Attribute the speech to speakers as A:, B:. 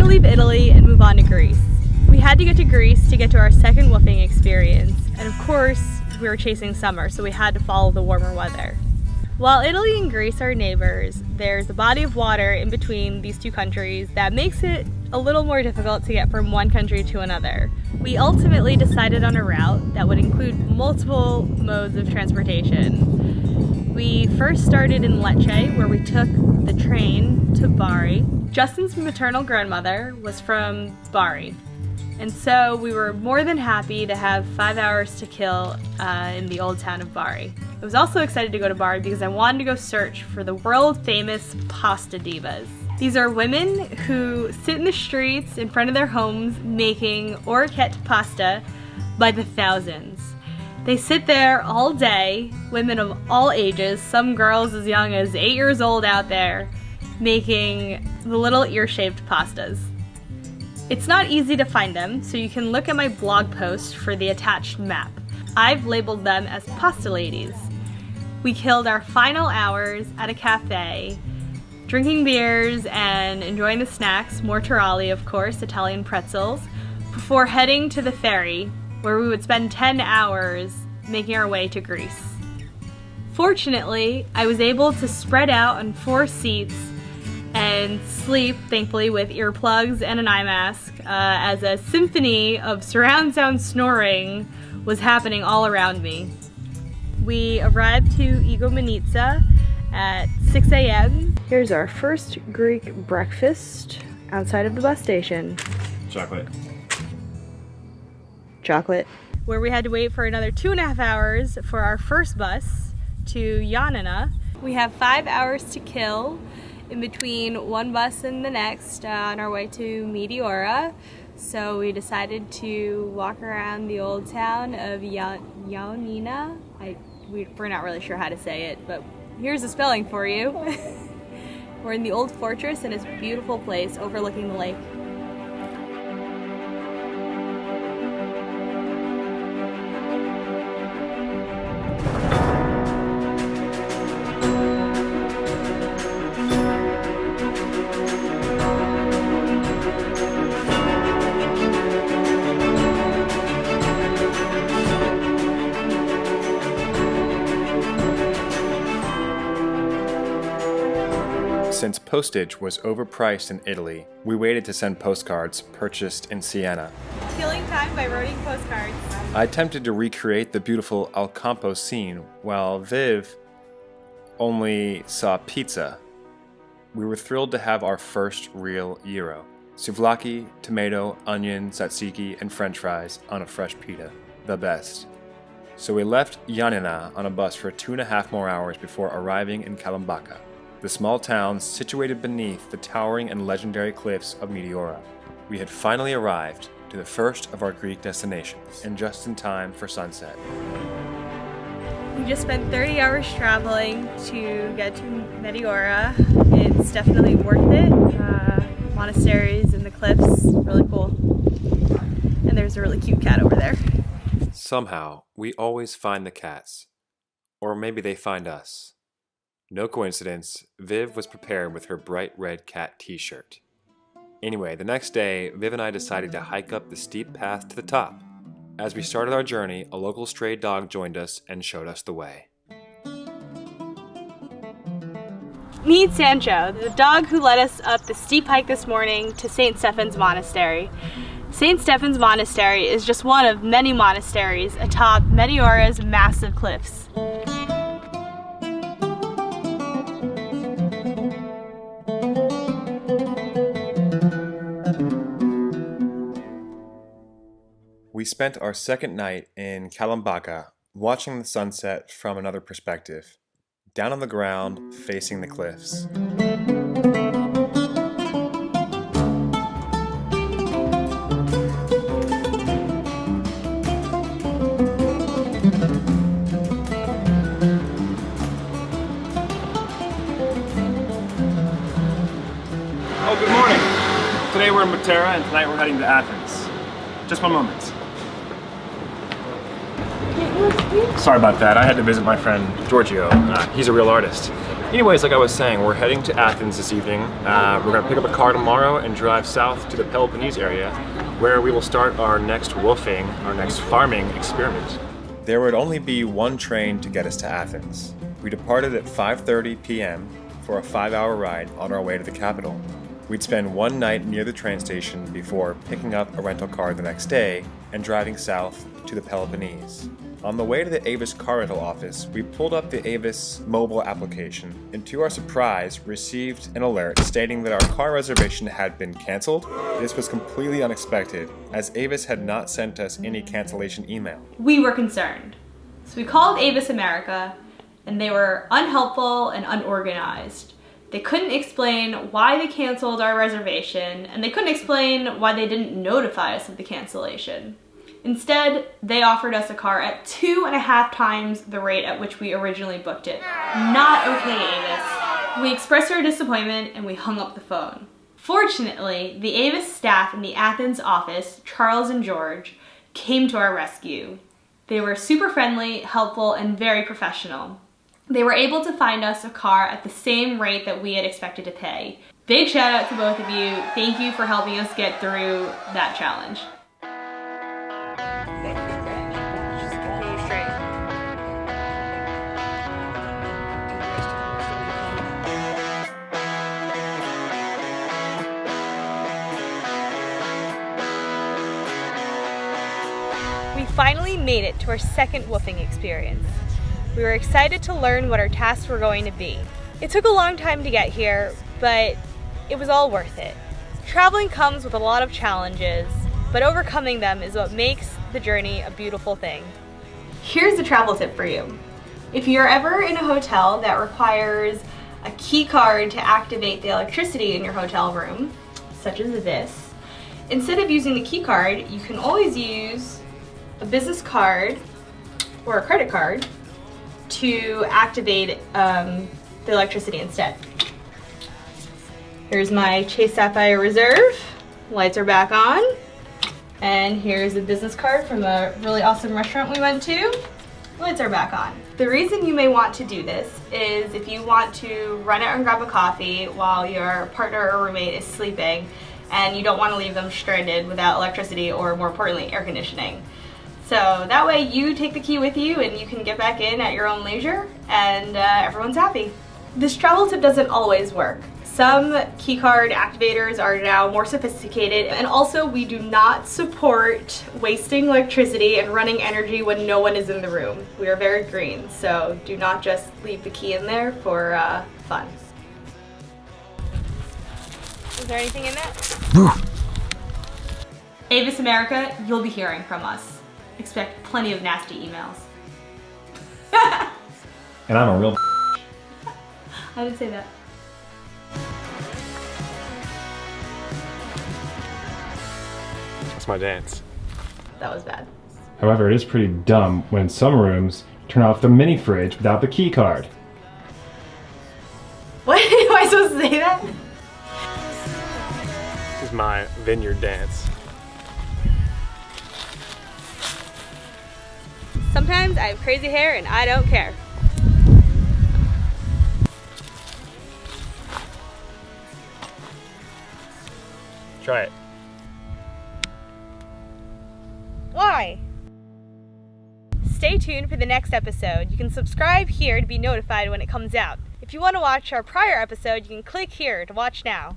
A: leave Italy and move on to Greece. We had to get to Greece to get to our second woofing experience, and of course, we were chasing summer, so we had to follow the warmer weather. While Italy and Greece are neighbors, there's a body of water in between these two countries that makes it a little more difficult to get from one country to another. We ultimately decided on a route that would include multiple modes of transportation. We first started in Lecce, where we took the train to Bari. Justin's maternal grandmother was from Bari, and so we were more than happy to have 5 hours to kill in the old town of Bari. I was also excited to go to Bari because I wanted to go search for the world-famous pasta divas. These are women who sit in the streets in front of their homes making orecchiette pasta by the thousands. They sit there all day, women of all ages, some girls as young as 8 years old out there, making the little ear-shaped pastas. It's not easy to find them, so you can look at my blog post for the attached map. I've labeled them as pasta ladies. We killed our final hours at a cafe, drinking beers and enjoying the snacks, mortarali of course, Italian pretzels, before heading to the ferry, where we would spend 10 hours making our way to Greece. Fortunately, I was able to spread out on 4 seats and sleep, thankfully, with earplugs and an eye mask, as a symphony of surround sound snoring was happening all around me. We arrived to Ioannina at 6 a.m. Here's our first Greek breakfast outside of the bus station.
B: Chocolate.
A: Chocolate. Where we had to wait for another 2.5 hours for our first bus to Ioannina. We have 5 hours to kill in between one bus and the next on our way to Meteora. So we decided to walk around the old town of Ioannina. We're not really sure how to say it, but here's the spelling for you. We're in the old fortress and it's a beautiful place overlooking the lake.
B: Since postage was overpriced in Italy, we waited to send postcards purchased in Siena.
A: Killing time by writing postcards.
B: I attempted to recreate the beautiful Al Campo scene, while Viv only saw pizza. We were thrilled to have our first real gyro. Souvlaki, tomato, onion, tzatziki, and french fries on a fresh pita. The best. So we left Ioannina on a bus for 2.5 more hours before arriving in Kalambaka, the small town situated beneath the towering and legendary cliffs of Meteora. We had finally arrived to the first of our Greek destinations, and just in time for sunset.
A: We just spent 30 hours traveling to get to Meteora. It's definitely worth it. Monasteries and the cliffs, really cool. And there's a really cute cat over there.
B: Somehow, we always find the cats. Or maybe they find us. No coincidence, Viv was prepared with her bright red cat t-shirt. Anyway, the next day, Viv and I decided to hike up the steep path to the top. As we started our journey, a local stray dog joined us and showed us the way.
A: Meet Sancho, the dog who led us up the steep hike this morning to St. Stephen's Monastery. St. Stephen's Monastery is just one of many monasteries atop Meteora's massive cliffs.
B: We spent our second night in Kalambaka, watching the sunset from another perspective, down on the ground, facing the cliffs.
C: Oh, good morning. Today we're in Meteora and tonight we're heading to Athens. Just one moment. Sorry about that. I had to visit my friend Giorgio. He's a real artist. Anyways, like I was saying, we're heading to Athens this evening. We're going to pick up a car tomorrow and drive south to the Peloponnese area, where we will start our next woofing, our next farming experiment.
B: There would only be one train to get us to Athens. We departed at 5:30 p.m. for a 5-hour ride on our way to the capital. We'd spend one night near the train station before picking up a rental car the next day and driving south to the Peloponnese. On the way to the Avis car rental office, we pulled up the Avis mobile application and to our surprise received an alert stating that our car reservation had been canceled. This was completely unexpected as Avis had not sent us any cancellation email.
A: We were concerned. So we called Avis America and they were unhelpful and unorganized. They couldn't explain why they canceled our reservation and they couldn't explain why they didn't notify us of the cancellation. Instead, they offered us a car at 2.5 times the rate at which we originally booked it. Not okay, Avis. We expressed our disappointment and we hung up the phone. Fortunately, the Avis staff in the Athens office, Charles and George, came to our rescue. They were super friendly, helpful, and very professional. They were able to find us a car at the same rate that we had expected to pay. Big shout out to both of you. Thank you for helping us get through that challenge. We finally made it to our second woofing experience. We were excited to learn what our tasks were going to be. It took a long time to get here, but it was all worth it. Traveling comes with a lot of challenges, but overcoming them is what makes the journey a beautiful thing. Here's a travel tip for you. If you're ever in a hotel that requires a key card to activate the electricity in your hotel room, such as this, instead of using the key card, you can always use a business card or a credit card to activate the electricity instead. Here's my Chase Sapphire Reserve. Lights are back on. And here's a business card from a really awesome restaurant we went to. Lights are back on. The reason you may want to do this is if you want to run out and grab a coffee while your partner or roommate is sleeping and you don't want to leave them stranded without electricity or, more importantly, air conditioning. So that way you take the key with you and you can get back in at your own leisure and everyone's happy. This travel tip doesn't always work. Some keycard activators are now more sophisticated, and also we do not support wasting electricity and running energy when no one is in the room. We are very green, so do not just leave the key in there for fun. Is there anything in that? Avis America, you'll be hearing from us. Expect plenty of nasty emails.
C: And I'm a real
A: I didn't say that.
C: It's my dance.
A: That was bad.
C: However, it is pretty dumb when some rooms turn off the mini fridge without the key card.
A: What? Am I supposed to say that?
C: This is my vineyard dance.
A: Sometimes I have crazy hair and I don't care.
C: Try it.
A: Why? Stay tuned for the next episode. You can subscribe here to be notified when it comes out. If you want to watch our prior episode, you can click here to watch now.